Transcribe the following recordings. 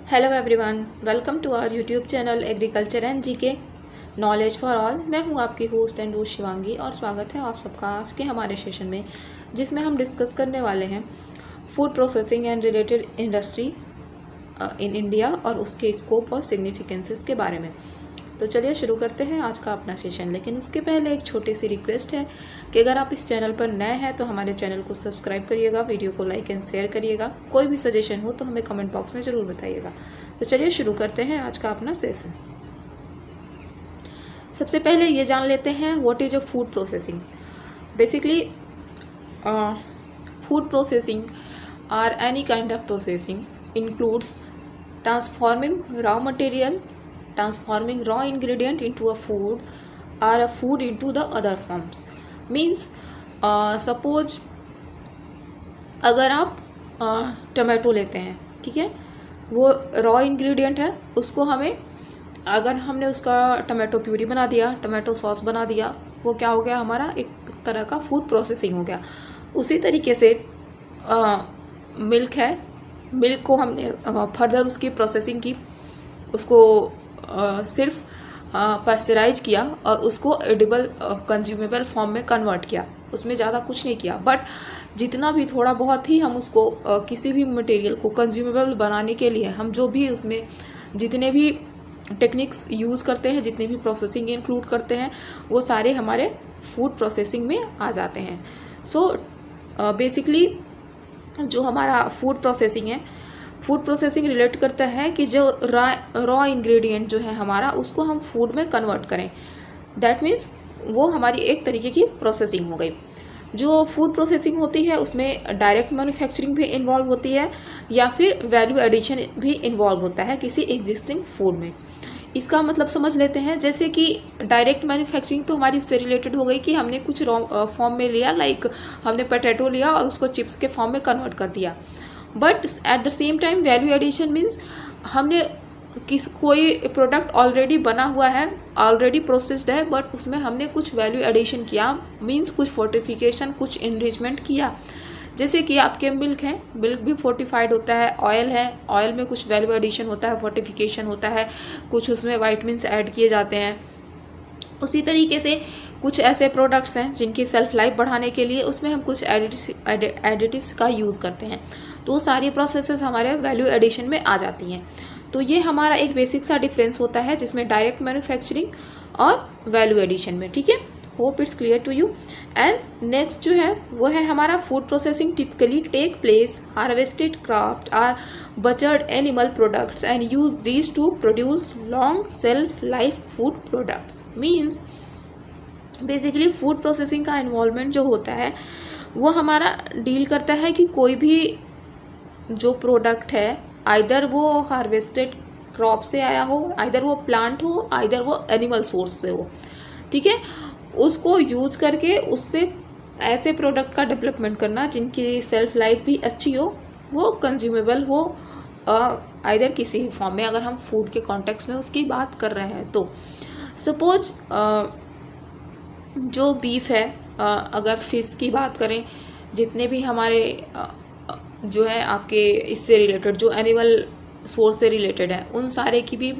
Hello everyone, welcome to our YouTube channel agriculture and GK knowledge for all. मैं हूं आपकी host and रोज शिवांगी और स्वागत है आप सबका आज के हमारे सेशन में, जिसमें हम डिस्कस करने वाले हैं food processing and related industry in India और उसके स्कोप और सिग्निफिकेंसेस के बारे में। तो चलिए शुरू करते हैं आज का अपना सेशन। लेकिन उसके पहले एक छोटी सी रिक्वेस्ट है कि अगर आप इस चैनल पर नए हैं तो हमारे चैनल को सब्सक्राइब करिएगा, वीडियो को लाइक एंड शेयर करिएगा। कोई भी सजेशन हो तो हमें कमेंट बॉक्स में ज़रूर बताइएगा। तो चलिए शुरू करते हैं आज का अपना सेशन। सबसे पहले ये जान लेते हैं what is a food processing. Basically food processing are any kind of processing includes transforming raw material, transforming raw ingredient into a food or a food into the other forms. Means suppose अगर आप tomato लेते हैं, ठीक है, वो raw ingredient है, उसको हमें अगर हमने उसका टमाटो प्यूरी बना दिया, टमाटो सॉस बना दिया, वो क्या हो गया, हमारा एक तरह का फूड प्रोसेसिंग हो गया। उसी तरीके से मिल्क है, मिल्क को हमने फर्दर उसकी प्रोसेसिंग की, उसको सिर्फ पास्चराइज किया और उसको एडिबल कंज्यूमेबल फॉर्म में कन्वर्ट किया, उसमें ज़्यादा कुछ नहीं किया। बट जितना भी थोड़ा बहुत ही हम उसको किसी भी मटेरियल को कंज्यूमेबल बनाने के लिए हम जो भी उसमें जितने भी टेक्निक्स यूज़ करते हैं, जितनी भी प्रोसेसिंग इंक्लूड करते हैं, वो सारे हमारे फूड प्रोसेसिंग में आ जाते हैं। सो बेसिकली जो हमारा फूड प्रोसेसिंग है, फूड प्रोसेसिंग रिलेट करता है कि जो रॉ इंग्रेडिएंट जो है हमारा, उसको हम फूड में कन्वर्ट करें। दैट मीन्स वो हमारी एक तरीके की प्रोसेसिंग हो गई। जो फूड प्रोसेसिंग होती है उसमें डायरेक्ट मैन्युफैक्चरिंग भी इन्वॉल्व होती है या फिर वैल्यू एडिशन भी इन्वॉल्व होता है किसी एग्जिस्टिंग फूड में। इसका मतलब समझ लेते हैं। जैसे कि डायरेक्ट मैन्युफैक्चरिंग तो हमारी इससे रिलेटेड हो गई कि हमने कुछ रॉ फॉर्म में लिया, लाइक हमने पोटैटो लिया और उसको चिप्स के फॉर्म में कन्वर्ट कर दिया। But at the same time value addition means हमने कोई प्रोडक्ट ऑलरेडी बना हुआ है, ऑलरेडी प्रोसेस्ड है, बट उसमें हमने कुछ वैल्यू एडिशन किया, मीन्स कुछ फोर्टिफिकेशन, कुछ इनरिचमेंट किया। जैसे कि आपके मिल्क है, मिल्क भी फोर्टिफाइड होता है, ऑयल है, ऑयल में कुछ वैल्यू एडिशन होता है, फोर्टिफिकेशन होता है, कुछ उसमें वाइटमिन्स ऐड किए जाते हैं। उसी तरीके से कुछ ऐसे प्रोडक्ट्स हैं जिनकी सेल्फ लाइफ बढ़ाने के लिए उसमें हम कुछ एडिटिव्स का यूज़ करते हैं। तो सारी प्रोसेसेस हमारे वैल्यू एडिशन में आ जाती हैं। तो ये हमारा एक बेसिक सा डिफरेंस होता है जिसमें डायरेक्ट मैन्युफैक्चरिंग और वैल्यू एडिशन में, ठीक है। Hope it's clear to you. And next जो है वो है हमारा food processing typically take place harvested cropped or butchered animal products and use these to produce long shelf life food products. Means basically food processing का involvement जो होता है वो हमारा डील करता है कि कोई भी जो प्रोडक्ट है, आइदर वो हार्वेस्टेड क्रॉप से आया हो, आइदर वो प्लांट हो, आइदर वो एनिमल सोर्स से हो, ठीक है, उसको यूज करके उससे ऐसे प्रोडक्ट का डेवलपमेंट करना जिनकी सेल्फ लाइफ भी अच्छी हो, वो कंज्यूमेबल हो आइदर किसी भी फॉर्म में। अगर हम फूड के कॉन्टेक्स्ट में उसकी बात कर रहे हैं तो सपोज जो बीफ है, अगर फिश की बात करें, जितने भी हमारे जो है आपके इससे रिलेटेड जो एनिमल सोर्स से रिलेटेड है, उन सारे की भी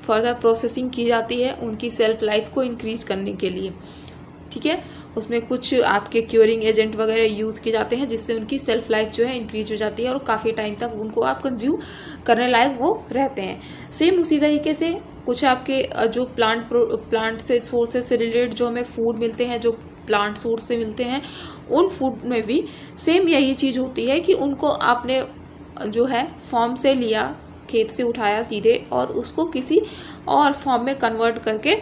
फर्दर प्रोसेसिंग की जाती है उनकी सेल्फ लाइफ को इंक्रीज करने के लिए, ठीक है। उसमें कुछ आपके क्योरिंग एजेंट वगैरह यूज़ किए जाते हैं जिससे उनकी सेल्फ लाइफ जो है इंक्रीज हो जाती है और काफ़ी टाइम तक उनको आप कंज्यूम करने लायक वो रहते हैं। सेम उसी तरीके से कुछ आपके जो प्लांट से सोर्सेज से रिलेटेड जो हमें फूड मिलते हैं, जो प्लांट सोर्स से मिलते हैं, उन फूड में भी सेम यही चीज़ होती है कि उनको आपने जो है फॉर्म से लिया, खेत से उठाया सीधे और उसको किसी और फॉर्म में कन्वर्ट करके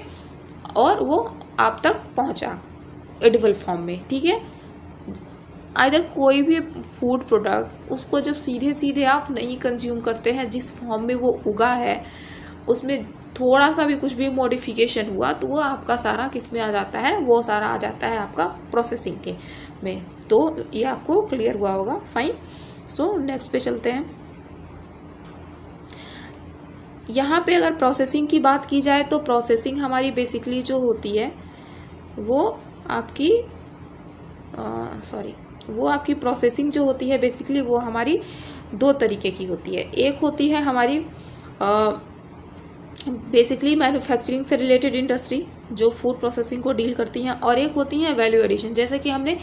और वो आप तक पहुंचा एडिबल फॉर्म में, ठीक है। आइदर कोई भी फूड प्रोडक्ट उसको जब सीधे सीधे आप नहीं कंज्यूम करते हैं, जिस फॉर्म में वो उगा है उसमें थोड़ा सा भी कुछ भी मॉडिफिकेशन हुआ तो वो आपका सारा किस में आ जाता है, वो सारा आ जाता है आपका प्रोसेसिंग के में। तो ये आपको क्लियर हुआ होगा, फाइन। सो नेक्स्ट पे चलते हैं। यहाँ पे अगर प्रोसेसिंग की बात की जाए तो प्रोसेसिंग हमारी बेसिकली जो होती है वो आपकी वो आपकी प्रोसेसिंग जो होती है बेसिकली वो हमारी दो तरीके की होती है। एक होती है हमारी बेसिकली मैन्युफैक्चरिंग से रिलेटेड इंडस्ट्री जो फूड प्रोसेसिंग को डील करती हैं, और एक होती है वैल्यू एडिशन। जैसे कि हमने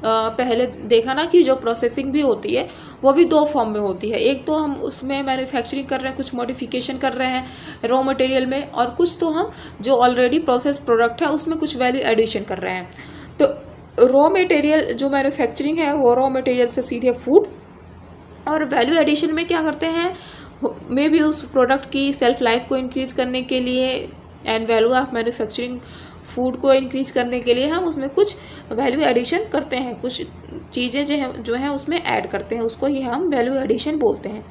पहले देखा ना कि जो प्रोसेसिंग भी होती है वो भी दो फॉर्म में होती है। एक तो हम उसमें मैन्युफैक्चरिंग कर रहे हैं, कुछ मॉडिफिकेशन कर रहे हैं रॉ मटेरियल में, और कुछ तो हम जो ऑलरेडी प्रोसेस प्रोडक्ट है उसमें कुछ वैल्यू एडिशन कर रहे हैं। तो रॉ मटेरियल जो मैन्युफैक्चरिंग है वो रॉ मटेरियल से सीधे फूड, और वैल्यू एडिशन में क्या करते हैं, मे बी उस प्रोडक्ट की सेल्फ लाइफ को इंक्रीज करने के लिए and value of manufacturing food को इंक्रीज करने के लिए हम उसमें कुछ वैल्यू एडिशन करते हैं, कुछ चीज़ें जो हैं उसमें ऐड करते हैं, उसको ही हम वैल्यू एडिशन बोलते हैं।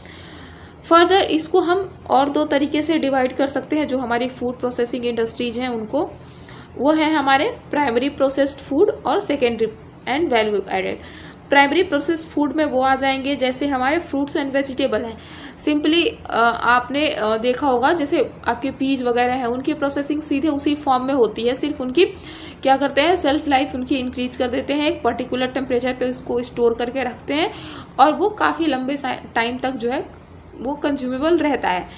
फर्दर इसको हम और दो तरीके से डिवाइड कर सकते हैं जो हमारी फूड प्रोसेसिंग इंडस्ट्रीज हैं उनको, वो है हमारे प्राइमरी प्रोसेस्ड फूड और secondary and value added. Primary processed food में वो आ जाएंगे जैसे हमारे फ्रूट्स एंड वेजिटेबल हैं। सिंपली आपने देखा होगा जैसे आपके पीज वगैरह हैं उनकी प्रोसेसिंग सीधे उसी फॉर्म में होती है, सिर्फ उनकी क्या करते हैं सेल्फ लाइफ उनकी इंक्रीज कर देते हैं, एक पर्टिकुलर टेम्परेचर पे उसको स्टोर करके रखते हैं और वो काफ़ी लंबे टाइम तक जो है वो कंज्यूमेबल रहता है।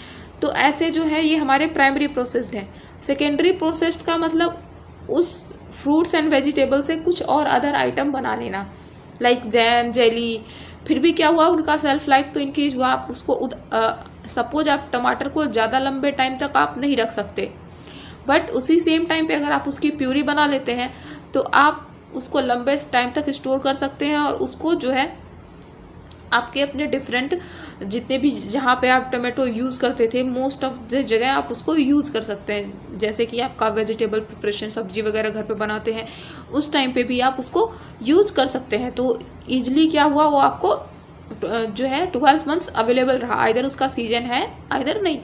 तो ऐसे जो है ये हमारे प्राइमरी प्रोसेस्ड हैं। सेकेंडरी प्रोसेस्ड का मतलब उस फ्रूट्स एंड वेजिटेबल से कुछ और अदर आइटम बना लेना, लाइक जैम जेली। फिर भी क्या हुआ उनका सेल्फ लाइफ तो इंक्रीज हुआ, आप उसको सपोज आप टमाटर को ज़्यादा लंबे टाइम तक आप नहीं रख सकते, बट उसी सेम टाइम पे अगर आप उसकी प्यूरी बना लेते हैं तो आप उसको लंबे टाइम तक स्टोर कर सकते हैं, और उसको जो है आपके अपने डिफरेंट जितने भी जहाँ पे आप टमाटो यूज़ करते थे मोस्ट ऑफ द जगह आप उसको यूज़ कर सकते हैं। जैसे कि आपका वेजिटेबल प्रिपरेशन सब्जी वगैरह घर पे बनाते हैं उस टाइम पे भी आप उसको यूज़ कर सकते हैं। तो ईजिली क्या हुआ वो आपको जो है 12 मंथ्स अवेलेबल रहा, आइदर उसका सीजन है आइदर नहीं।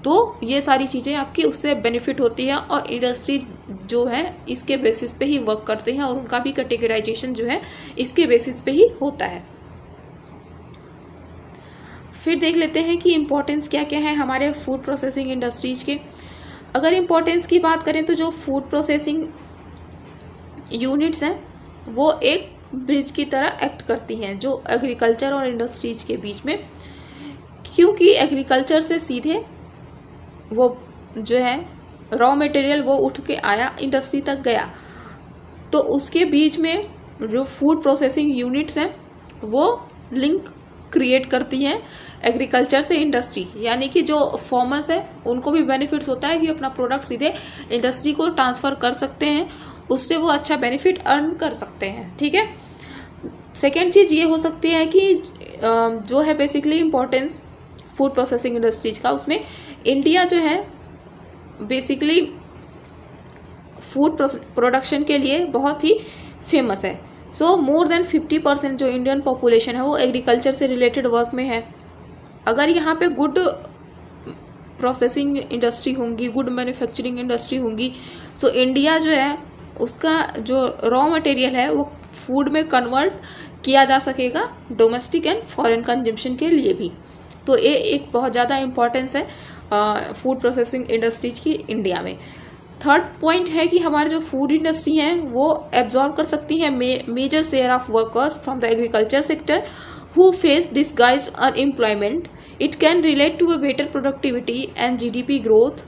तो ये सारी चीज़ें आपकी उससे बेनिफिट होती है, और इंडस्ट्रीज जो है इसके बेसिस पे ही वर्क करते हैं और उनका भी कैटेगराइजेशन जो है इसके बेसिस पे ही होता है। फिर देख लेते हैं कि इम्पोर्टेंस क्या क्या है हमारे फूड प्रोसेसिंग इंडस्ट्रीज के। अगर इम्पोर्टेंस की बात करें तो जो फूड प्रोसेसिंग यूनिट्स हैं वो एक ब्रिज की तरह एक्ट करती हैं जो एग्रीकल्चर और इंडस्ट्रीज के बीच में, क्योंकि एग्रीकल्चर से सीधे वो जो है रॉ मटेरियल वो उठ के आया इंडस्ट्री तक गया, तो उसके बीच में जो फूड प्रोसेसिंग यूनिट्स हैं वो लिंक क्रिएट करती हैं एग्रीकल्चर से इंडस्ट्री। यानी कि जो फार्मर्स है उनको भी बेनिफिट्स होता है कि अपना प्रोडक्ट सीधे इंडस्ट्री को ट्रांसफ़र कर सकते हैं, उससे वो अच्छा बेनिफिट अर्न कर सकते हैं। ठीक है, सेकेंड चीज़ ये हो सकती है कि जो है basically importance food processing industries का, उसमें इंडिया जो है बेसिकली फूड प्रोडक्शन के लिए बहुत ही फेमस है। सो मोर देन 50% जो इंडियन पॉपुलेशन है वो एग्रीकल्चर से रिलेटेड वर्क में है। अगर यहाँ पे गुड प्रोसेसिंग इंडस्ट्री होंगी, गुड मैन्युफैक्चरिंग इंडस्ट्री होंगी, तो इंडिया जो है उसका जो रॉ मटेरियल है वो फूड में कन्वर्ट किया जा सकेगा डोमेस्टिक एंड फॉरेन कंजम्पशन के लिए भी। तो ये एक बहुत ज़्यादा इम्पोर्टेंस है फूड प्रोसेसिंग इंडस्ट्रीज की इंडिया में। थर्ड पॉइंट है कि हमारे जो फूड इंडस्ट्री हैं वो एब्जॉर्ब कर सकती हैं major share of workers from the agriculture sector who face disguised unemployment. It can relate to a better productivity and GDP growth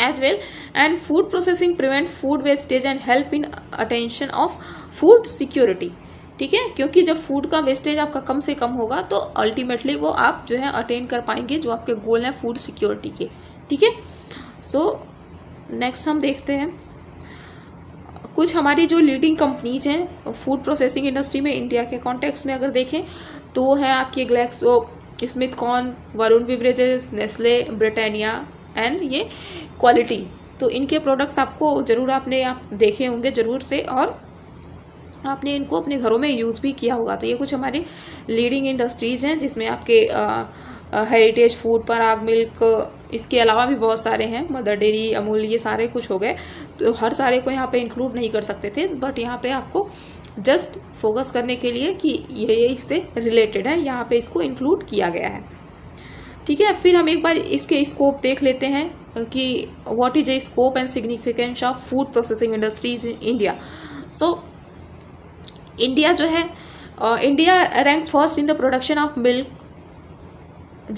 as well, and food processing prevent food wastage and help in attention of food security. ठीक है, क्योंकि जब food का wastage आपका कम से कम होगा तो ultimately वो आप जो है अटेन कर पाएंगे जो आपके गोल हैं फूड सिक्योरिटी के। ठीक है, सो नेक्स्ट हम देखते हैं कुछ हमारी जो लीडिंग कंपनीज हैं फूड प्रोसेसिंग इंडस्ट्री में इंडिया के कॉन्टेक्स्ट में अगर देखें तो वो है आपकी Glaxo Smith corn, Varun beverages, Nestle, Britannia and ये क्वालिटी। तो इनके प्रोडक्ट्स आपको ज़रूर आपने आप देखे होंगे ज़रूर से, और आपने इनको अपने घरों में यूज़ भी किया होगा। तो ये कुछ हमारी लीडिंग इंडस्ट्रीज़ हैं जिसमें आपके हेरिटेज फूड, पराग मिल्क, इसके अलावा भी बहुत सारे हैं, मदर डेयरी, अमूल, ये सारे कुछ हो गए। तो हर सारे को यहाँ पे इंक्लूड नहीं कर सकते थे, बट यहाँ पे आपको जस्ट फोकस करने के लिए कि ये इससे रिलेटेड है, यहाँ पे इसको इंक्लूड किया गया है। ठीक है, फिर हम एक बार इसके स्कोप देख लेते हैं कि what is a scope and significance of food processing industries in India. So India जो है India rank first in the production of milk,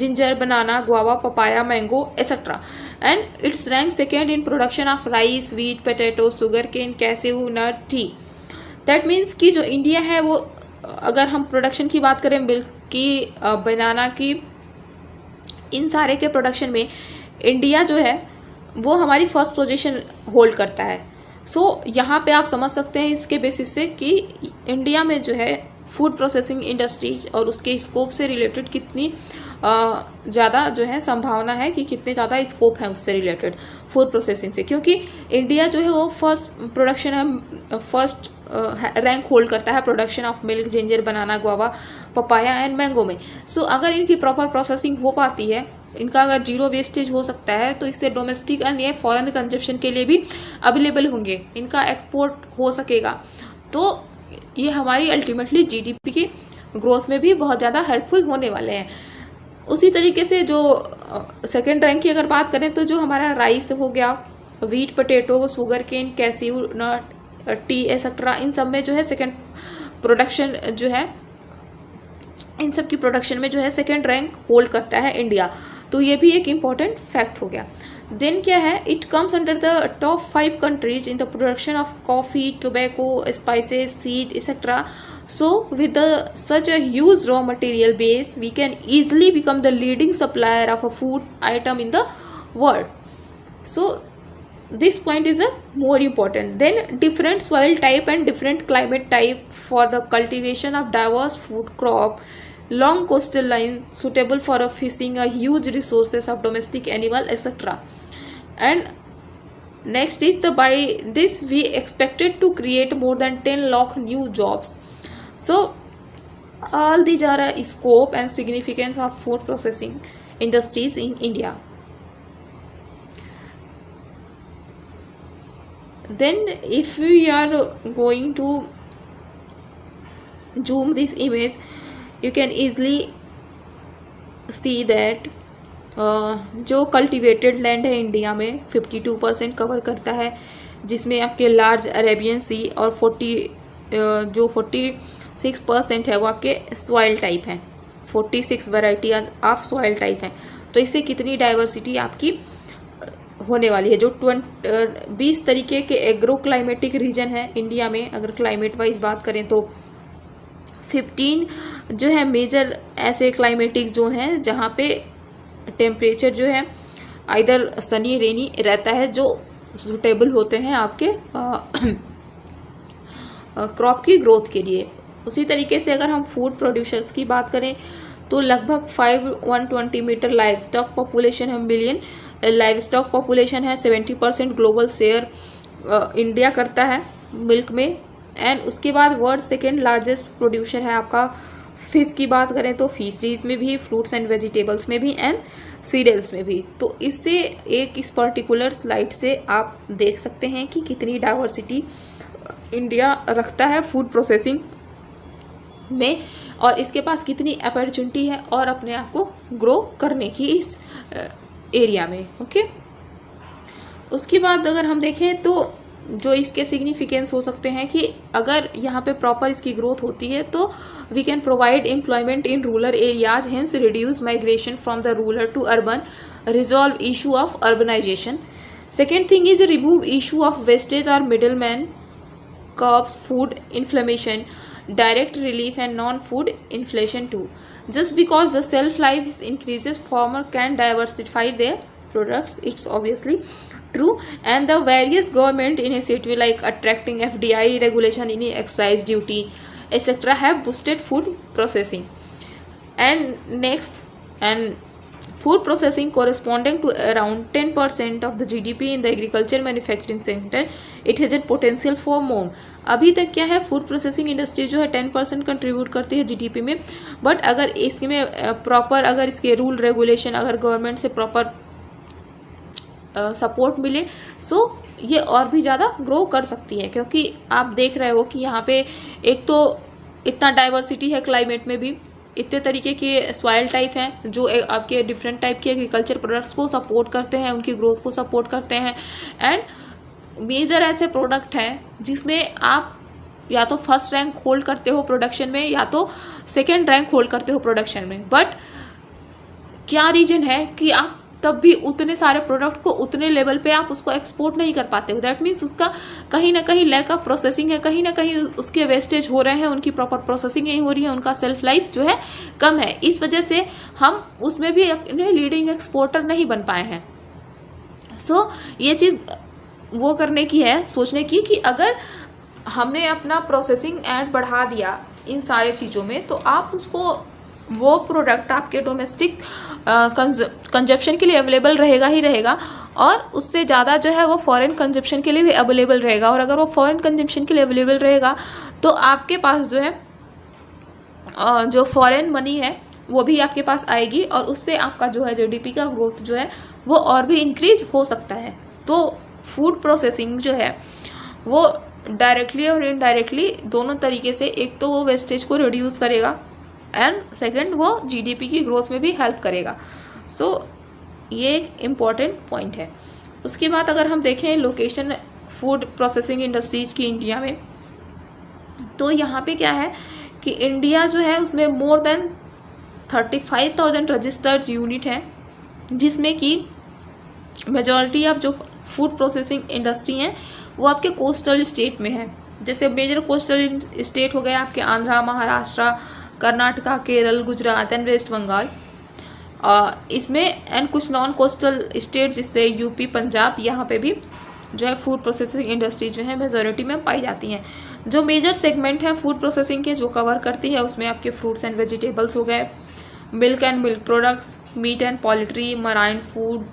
ginger, banana, guava, papaya, mango, etc. And it's ranked second in production of rice, wheat, potato, sugarcane, cashew, nut, tea. That means कि जो India है वो, अगर हम production की बात करें milk की, बनाना की, इन सारे के प्रोडक्शन में इंडिया जो है वो हमारी फर्स्ट पोजीशन होल्ड करता है. सो यहाँ पे आप समझ सकते हैं इसके बेसिस से कि इंडिया में जो है फूड प्रोसेसिंग इंडस्ट्रीज और उसके स्कोप से रिलेटेड कितनी ज़्यादा जो है संभावना है कि कितने ज़्यादा स्कोप है उससे रिलेटेड फूड प्रोसेसिंग से, क्योंकि इंडिया जो है वो फर्स्ट प्रोडक्शन है, फर्स्ट रैंक होल्ड करता है production of milk, ginger, banana, guava, papaya and mango में. सो अगर इनकी प्रॉपर प्रोसेसिंग हो पाती है, इनका अगर जीरो वेस्टेज हो सकता है, तो इससे डोमेस्टिक एंड ये फॉरेन कंजप्शन के लिए भी अवेलेबल होंगे, इनका एक्सपोर्ट हो सकेगा. तो ये हमारी अल्टीमेटली जीडीपी की ग्रोथ में भी बहुत ज़्यादा हेल्पफुल होने वाले हैं. उसी तरीके से जो सेकेंड रैंक की अगर बात करें तो जो हमारा राइस हो गया, wheat, potato, sugar cane, cashew nut, tea etcetera, इन सब में जो है सेकेंड प्रोडक्शन जो है, इन सब की प्रोडक्शन में जो है सेकेंड रैंक होल्ड करता है इंडिया. तो ये भी एक इम्पॉर्टेंट फैक्ट हो गया. देन क्या है, it comes under the top 5 countries in the production of coffee, tobacco, spices, seed etcetera. So with such a huge raw material base, we can easily become the leading supplier of a food item in the world. So this point is more important. Then different soil type and different climate type for the cultivation of diverse food crop, long coastal line suitable for a fishing, a huge resources of domestic animal, etc. And next is by this we expected to create more than 10 lakh new jobs. So all these are a scope and significance of food processing industries in India. Then if we are going to zoom this image, you can easily see that जो cultivated land है India में 52% cover करता है, जिसमें आपके large Arabian सी और 46% है वो आपके सॉइल टाइप हैं. 46 वैरायटी ऑफ सॉइल टाइप हैं. तो इससे कितनी डाइवर्सिटी आपकी होने वाली है. जो 20 तरीके के एग्रो क्लाइमेटिक रीजन है इंडिया में, अगर क्लाइमेट वाइज बात करें तो 15 जो है मेजर ऐसे क्लाइमेटिक जोन हैं जहाँ पे टेम्परेचर जो है आइदर सनी रेनी रहता है, जो सूटेबल होते हैं आपके क्रॉप की ग्रोथ के लिए. उसी तरीके से अगर हम फूड प्रोड्यूसर्स की बात करें तो लगभग 120 मीटर लाइव स्टॉक पॉपुलेशन है, मिलियन लाइव स्टॉक पॉपुलेशन है. 70% ग्लोबल शेयर इंडिया करता है मिल्क में. एंड उसके बाद वर्ल्ड सेकेंड लार्जेस्ट प्रोड्यूसर है आपका फिश की बात करें तो फिशरीज में भी, फ्रूट्स एंड वेजिटेबल्स में भी एंड सीरियल्स में भी. तो इससे एक इस पर्टिकुलर स्लाइड से आप देख सकते हैं कि कितनी डाइवर्सिटी इंडिया रखता है फूड प्रोसेसिंग में और इसके पास कितनी अपॉर्चुनिटी है और अपने आप को ग्रो करने की इस एरिया में. ओके, उसके बाद अगर हम देखें तो जो इसके सिग्निफिकेंस हो सकते हैं कि अगर यहाँ पे प्रॉपर इसकी ग्रोथ होती है तो we can provide employment in rural areas, hence reduce migration from the rural to urban, resolve issue of urbanisation. Second thing is remove issue of wastage और middle man, curbs food inflammation, direct relief and non-food inflation too. Just because the shelf life increases, farmer can diversify their products. It's obviously true. And the various government initiatives like attracting FDI regulation, any excise duty, etc. have boosted food processing. And next, and food processing corresponding to around 10% of the GDP in the agriculture manufacturing sector, it has a potential for more. अभी तक क्या है, food processing industry जो है 10% contribute करती है GDP में. But अगर इसमें प्रॉपर अगर इसके रूल रेगुलेशन अगर गवर्नमेंट से प्रॉपर सपोर्ट मिले सो ये और भी ज़्यादा ग्रो कर सकती है. क्योंकि आप देख रहे हो कि यहाँ पे एक तो इतना डाइवर्सिटी है क्लाइमेट में भी, इतने तरीके के सॉइल टाइप हैं जो आपके डिफरेंट टाइप के एग्रीकल्चर प्रोडक्ट्स को सपोर्ट करते हैं, उनकी ग्रोथ को सपोर्ट करते हैं. एंड मेजर ऐसे प्रोडक्ट हैं जिसमें आप या तो फर्स्ट रैंक होल्ड करते हो प्रोडक्शन में या तो सेकेंड रैंक होल्ड करते हो प्रोडक्शन में, बट क्या रीजन है कि आप तब भी उतने सारे प्रोडक्ट को उतने लेवल पे आप उसको एक्सपोर्ट नहीं कर पाते हो। दैट मीन्स उसका कहीं ना कहीं लैक ऑफ प्रोसेसिंग है, कहीं ना कहीं उसके वेस्टेज हो रहे हैं, उनकी प्रॉपर प्रोसेसिंग नहीं हो रही है, उनका सेल्फ लाइफ जो है कम है। इस वजह से हम उसमें भी अपने लीडिंग एक्सपोर्टर नहीं बन पाए हैं। सो ये चीज़ वो करने की है, सोचने की कि अगर हमने अपना प्रोसेसिंग ऐड बढ़ा दिया इन सारे चीज़ों में तो आप उसको वो प्रोडक्ट आपके डोमेस्टिक कंजप्शन के लिए अवेलेबल रहेगा ही रहेगा, और उससे ज़्यादा जो है वो फॉरेन कंजप्शन के लिए भी अवेलेबल रहेगा। और अगर वो फॉरेन कंजप्शन के लिए अवेलेबल रहेगा तो आपके पास जो है जो फॉरेन मनी है वो भी आपके पास आएगी, और उससे आपका जो है जीडीपी का ग्रोथ जो है वो और भी इंक्रीज हो सकता है। तो फूड प्रोसेसिंग जो है वो डायरेक्टली और इनडायरेक्टली दोनों तरीके से, एक तो वो वेस्टेज को रिड्यूस करेगा एंड सेकंड वो जीडीपी की ग्रोथ में भी हेल्प करेगा। सो ये एक इम्पॉर्टेंट पॉइंट है। उसके बाद अगर हम देखें लोकेशन फूड प्रोसेसिंग इंडस्ट्रीज की इंडिया में, तो यहाँ पे क्या है कि इंडिया जो है उसमें मोर देन 35,000 रजिस्टर्ड यूनिट हैं, जिसमें कि मेजॉरिटी ऑफ जो फूड प्रोसेसिंग इंडस्ट्री हैं वो आपके कोस्टल स्टेट में है। जैसे मेजर कोस्टल स्टेट हो गए आपके आंध्रा, महाराष्ट्र, कर्नाटका, केरल, गुजरात एंड वेस्ट बंगाल। इसमें एंड कुछ नॉन कोस्टल स्टेट जिससे यूपी, पंजाब, यहाँ पे भी जो है फूड प्रोसेसिंग इंडस्ट्री जो है मेजॉरिटी में पाई जाती हैं। जो मेजर सेगमेंट हैं फूड प्रोसेसिंग के जो कवर करती है उसमें आपके फ्रूट्स एंड वेजिटेबल्स हो गए, milk and milk products, meat and poultry, marine food,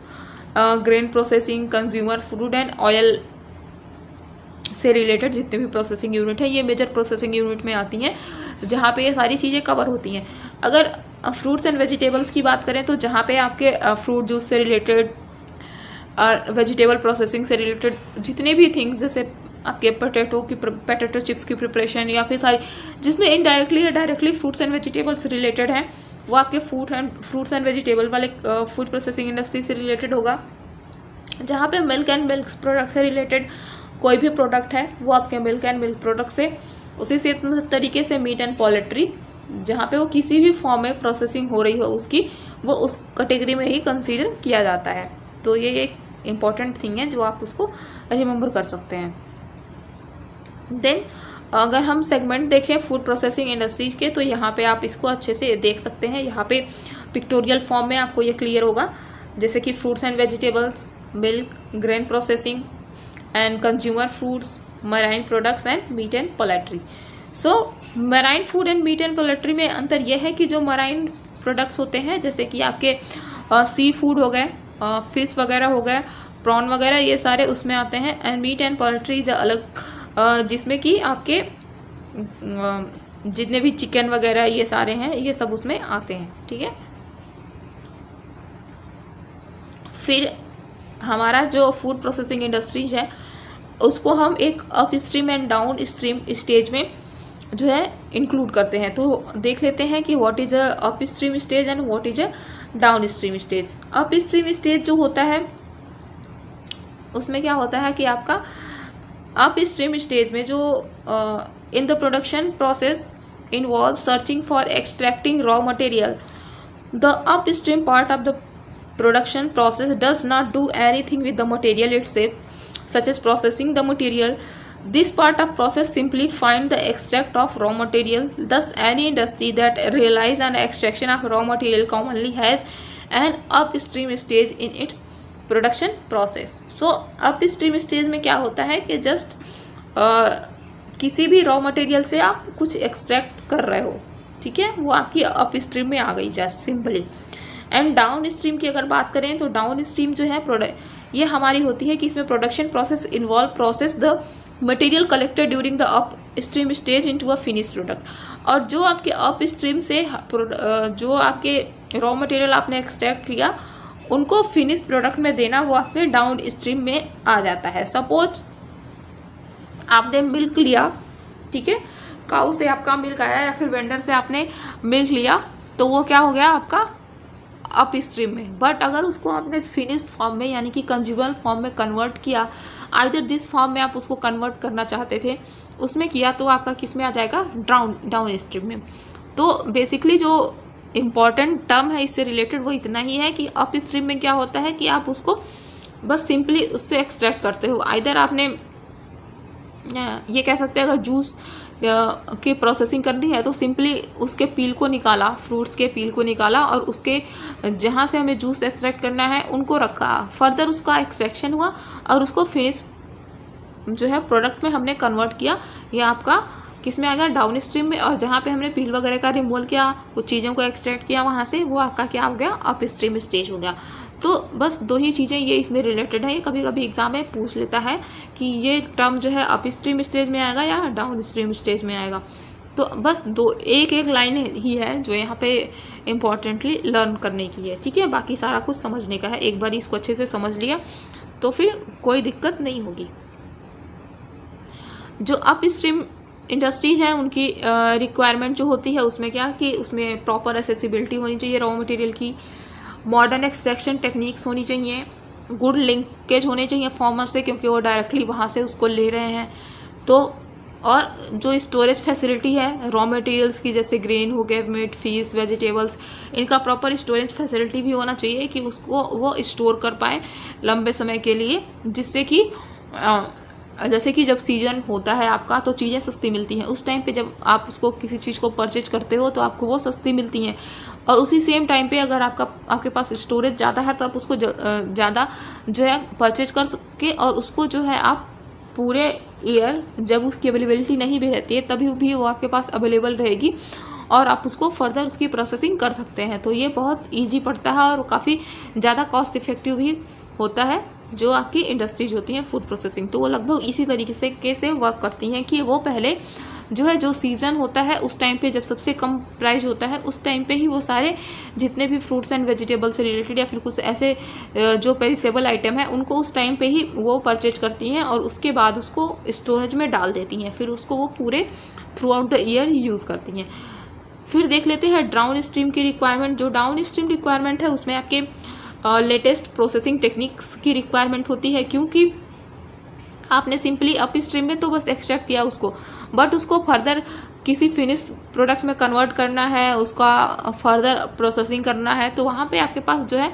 grain processing, consumer food and oil से रिलेटेड जितने भी प्रोसेसिंग यूनिट है ये मेजर प्रोसेसिंग यूनिट में आती हैं, जहाँ पे ये सारी चीज़ें कवर होती हैं। अगर फ्रूट्स एंड वेजिटेबल्स की बात करें तो जहाँ पे आपके फ्रूट जूस से रिलेटेड और वेजिटेबल प्रोसेसिंग से रिलेटेड जितने भी थिंग्स, जैसे आपके पोटैटो चिप्स की प्रिपरेशन या फिर सारी जिसमें इनडायरेक्टली या directly fruits and vegetables related हैं, वो आपके फ्रूट्स एंड वेजिटेबल वाले फूड प्रोसेसिंग इंडस्ट्री से रिलेटेड होगा। जहाँ पे मिल्क एंड मिल्क प्रोडक्ट से रिलेटेड कोई भी प्रोडक्ट है वो आपके मिल्क एंड मिल्क प्रोडक्ट से, उसी से तरीके से मीट एंड पोल्ट्री जहाँ पे वो किसी भी फॉर्म में प्रोसेसिंग हो रही हो उसकी, वो उस कैटेगरी में ही कंसीडर किया जाता है। तो ये एक इम्पॉर्टेंट थिंग है जो आप उसको रिमेंबर कर सकते हैं। देन अगर हम सेगमेंट देखें फूड प्रोसेसिंग इंडस्ट्रीज के, तो यहाँ पे आप इसको अच्छे से देख सकते हैं। यहाँ पे पिक्टोरियल फॉर्म में आपको ये क्लियर होगा, जैसे कि fruits and vegetables, milk, grain processing and consumer foods, marine products and meat and poultry. So marine food and meat and poultry में अंतर यह है कि जो मराइन प्रोडक्ट्स होते हैं जैसे कि आपके सी फूड हो गए, फिश वगैरह हो गए, प्रॉन वगैरह, ये सारे उसमें आते हैं। एंड मीट एंड पोल्ट्री अलग, जिसमें कि आपके जितने भी चिकन वगैरह ये सारे हैं ये सब उसमें आते हैं। ठीक है, फिर हमारा जो फूड प्रोसेसिंग इंडस्ट्रीज है उसको हम एक up stream and down stream stage में जो है इंक्लूड करते हैं। तो देख लेते हैं कि what is a up stream stage and what is a down stream stage. Up stream stage जो होता है उसमें क्या होता है कि आपका अप स्ट्रीम स्टेज में जो in the production process involve searching for extracting raw material, the up stream part of the production process does not do anything with the material itself, such as processing the material. This part of process simply find the extract of raw material. Thus any industry that relies on extraction of raw material commonly has an upstream stage in its production process. So upstream stage में क्या होता है कि just किसी भी raw material से आप कुछ एक्सट्रैक्ट कर रहे हो, ठीक है, वो आपकी अपस्ट्रीम में आ गई just simply. And down stream की अगर बात करें तो डाउन स्ट्रीम जो है प्रोडक्ट ये हमारी होती है कि इसमें production process involve process the material collected during the up stream stage into a finish product. और जो आपके अप स्ट्रीम से जो आपके रॉ मटेरियल आपने एक्सट्रैक्ट किया उनको फिनिश प्रोडक्ट में देना वो आपके डाउन स्ट्रीम में आ जाता है। सपोज आपने मिल्क लिया, ठीक है, काऊ से आपका मिल्क आया या फिर वेंडर से आपने मिल्क लिया, तो वो क्या हो गया आपका अप स्ट्रीम में। बट अगर उसको आपने फिनिश्ड फॉर्म में यानी कि कंज्यूमर फॉर्म में कन्वर्ट किया, आइदर जिस फॉर्म में आप उसको कन्वर्ट करना चाहते थे उसमें किया तो आपका किस में आ जाएगा, डाउन स्ट्रीम में। तो बेसिकली जो इम्पॉर्टेंट टर्म है इससे रिलेटेड वो इतना ही है कि अप स्ट्रीम में क्या होता है कि आप उसको बस सिंपली उससे एक्सट्रैक्ट करते हो। आइदर आपने ये कह सकते हैं अगर जूस की प्रोसेसिंग करनी है तो सिंपली उसके पील को निकाला, फ्रूट्स के पील को निकाला और उसके जहाँ से हमें जूस एक्सट्रैक्ट करना है उनको रखा, फर्दर उसका एक्सट्रैक्शन हुआ और उसको फिनिश जो है प्रोडक्ट में हमने कन्वर्ट किया। ये आपका किस में आ गया, डाउन स्ट्रीम में। और जहाँ पे हमने पील वगैरह का रिमूवल किया, कुछ चीज़ों को एक्सट्रैक्ट किया वहाँ से, वो आपका क्या हो गया, अप स्ट्रीम स्टेज हो गया। तो बस दो ही चीज़ें ये इसमें रिलेटेड है। कभी कभी एग्जाम में पूछ लेता है कि ये टर्म जो है अप स्ट्रीम स्टेज में आएगा या डाउन स्ट्रीम स्टेज में आएगा। तो बस दो एक लाइन ही है जो यहाँ पे इम्पॉर्टेंटली लर्न करने की है, ठीक है। बाकी सारा कुछ समझने का है। एक बार इसको अच्छे से समझ लिया तो फिर कोई दिक्कत नहीं होगी। जो अप स्ट्रीम इंडस्ट्रीज हैं उनकी रिक्वायरमेंट जो होती है उसमें क्या कि उसमें प्रॉपर एसेसिबिलिटी होनी चाहिए रॉ मटेरियल की, मॉडर्न एक्सट्रैक्शन टेक्निक्स होनी चाहिए, गुड लिंकेज होने चाहिए फार्मर से क्योंकि वो डायरेक्टली वहाँ से उसको ले रहे हैं। तो और जो स्टोरेज फैसिलिटी है रॉ मटेरियल्स की, जैसे ग्रेन हो गए, मीट, फिश, वेजिटेबल्स, इनका प्रॉपर स्टोरेज फैसिलिटी भी होना चाहिए कि उसको वो स्टोर कर पाए लंबे समय के लिए, जिससे कि जैसे कि जब सीजन होता है आपका तो चीज़ें सस्ती मिलती हैं। उस टाइम पे जब आप उसको किसी चीज़ को परचेज करते हो तो आपको वो सस्ती मिलती हैं। और उसी सेम टाइम पे अगर आपके पास स्टोरेज ज़्यादा है तो आप उसको ज़्यादा जो है परचेज कर सके और उसको जो है आप पूरे ईयर जब उसकी अवेलेबिलिटी नहीं भी रहती है तभी भी वो आपके पास अवेलेबल रहेगी और आप उसको फर्दर उसकी प्रोसेसिंग कर सकते हैं। तो ये बहुत ईजी पड़ता है और काफ़ी ज़्यादा कॉस्ट इफेक्टिव भी होता है जो आपकी इंडस्ट्रीज होती हैं फूड प्रोसेसिंग। तो वो लगभग इसी तरीके से वर्क करती हैं कि वो पहले जो है जो सीज़न होता है उस टाइम पे जब सबसे कम प्राइस होता है उस टाइम पे ही वो सारे जितने भी फ्रूट्स एंड वेजिटेबल से रिलेटेड या फिर कुछ ऐसे जो पेरिसेबल आइटम है उनको उस टाइम पे ही वो परचेज करती हैं और उसके बाद उसको स्टोरेज में डाल देती हैं, फिर उसको वो पूरे through out the year use करती हैं। फिर देख लेते हैं डाउन स्ट्रीम की रिक्वायरमेंट। जो डाउन स्ट्रीम रिक्वायरमेंट है उसमें आपके लेटेस्ट प्रोसेसिंग टेक्निक्स की रिक्वायरमेंट होती है, क्योंकि आपने सिंपली अप स्ट्रीम में तो बस एक्सट्रैक्ट किया उसको, बट उसको फर्दर किसी फिनिश प्रोडक्ट में कन्वर्ट करना है, उसका फर्दर प्रोसेसिंग करना है, तो वहाँ पे आपके पास जो है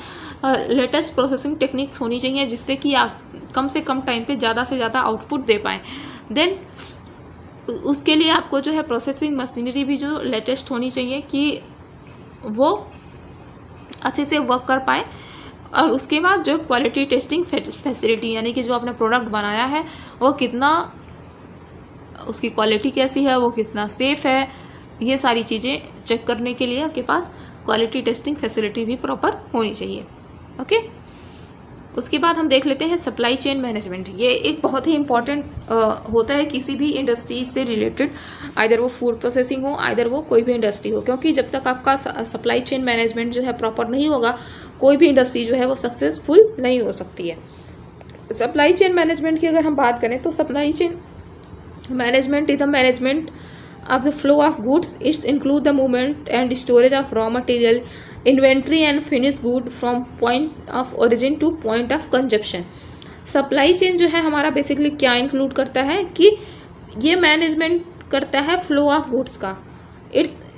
लेटेस्ट प्रोसेसिंग टेक्निक्स होनी चाहिए जिससे कि आप कम से कम टाइम पे ज़्यादा से ज़्यादा आउटपुट दे पाएँ। देन उसके लिए आपको जो है प्रोसेसिंग मशीनरी भी जो लेटेस्ट होनी चाहिए कि वो अच्छे से वर्क कर पाए। और उसके बाद जो क्वालिटी टेस्टिंग फैसिलिटी यानी कि जो आपने प्रोडक्ट बनाया है वो कितना, उसकी क्वालिटी कैसी है, वो कितना सेफ़ है, ये सारी चीज़ें चेक करने के लिए आपके पास क्वालिटी टेस्टिंग फैसिलिटी भी प्रॉपर होनी चाहिए। ओके, उसके बाद हम देख लेते हैं सप्लाई चेन मैनेजमेंट। ये एक बहुत ही इंपॉर्टेंट होता है किसी भी इंडस्ट्री से रिलेटेड, आइदर वो फूड प्रोसेसिंग हो, आइदर वो कोई भी इंडस्ट्री हो, क्योंकि जब तक आपका सप्लाई चेन मैनेजमेंट जो है प्रॉपर नहीं होगा कोई भी इंडस्ट्री जो है वो सक्सेसफुल नहीं हो सकती है। सप्लाई चेन मैनेजमेंट की अगर हम बात करें तो supply chain management is the management of the flow of goods. It's include the movement and storage of raw material, inventory and finished good from point of origin to point of consumption. Supply chain जो है हमारा basically क्या include करता है कि ये management करता है फ्लो ऑफ गुड्स का।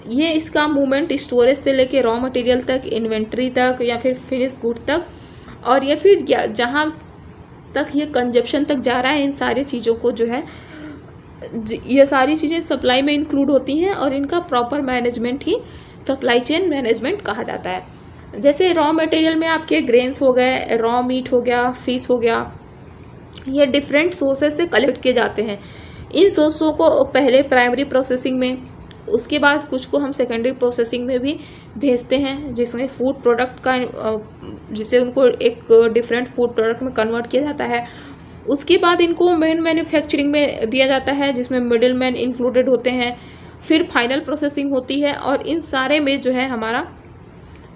ये इसका मूवमेंट स्टोरेज से लेके रॉ मटेरियल तक, इन्वेंट्री तक या फिर फिनिश गुड तक, और ये फिर जहाँ तक ये कंजप्शन तक जा रहा है, इन सारी चीज़ों को जो है ये सारी चीज़ें सप्लाई में इंक्लूड होती हैं और इनका प्रॉपर मैनेजमेंट ही सप्लाई चेन मैनेजमेंट कहा जाता है। जैसे रॉ मटेरियल में आपके ग्रेन्स हो गए, रॉ मीट हो गया, फिश हो गया, ये डिफरेंट सोर्सेज से कलेक्ट किए जाते हैं। इन सोर्सों को पहले प्राइमरी प्रोसेसिंग में, उसके बाद कुछ को हम सेकेंडरी प्रोसेसिंग में भी भेजते हैं जिसमें फूड प्रोडक्ट का जिसे उनको एक डिफरेंट फूड प्रोडक्ट में कन्वर्ट किया जाता है। उसके बाद इनको मेन मैन्युफैक्चरिंग में दिया जाता है जिसमें मिडिल मैन इंक्लूडेड होते हैं। फिर फाइनल प्रोसेसिंग होती है और इन सारे में जो है हमारा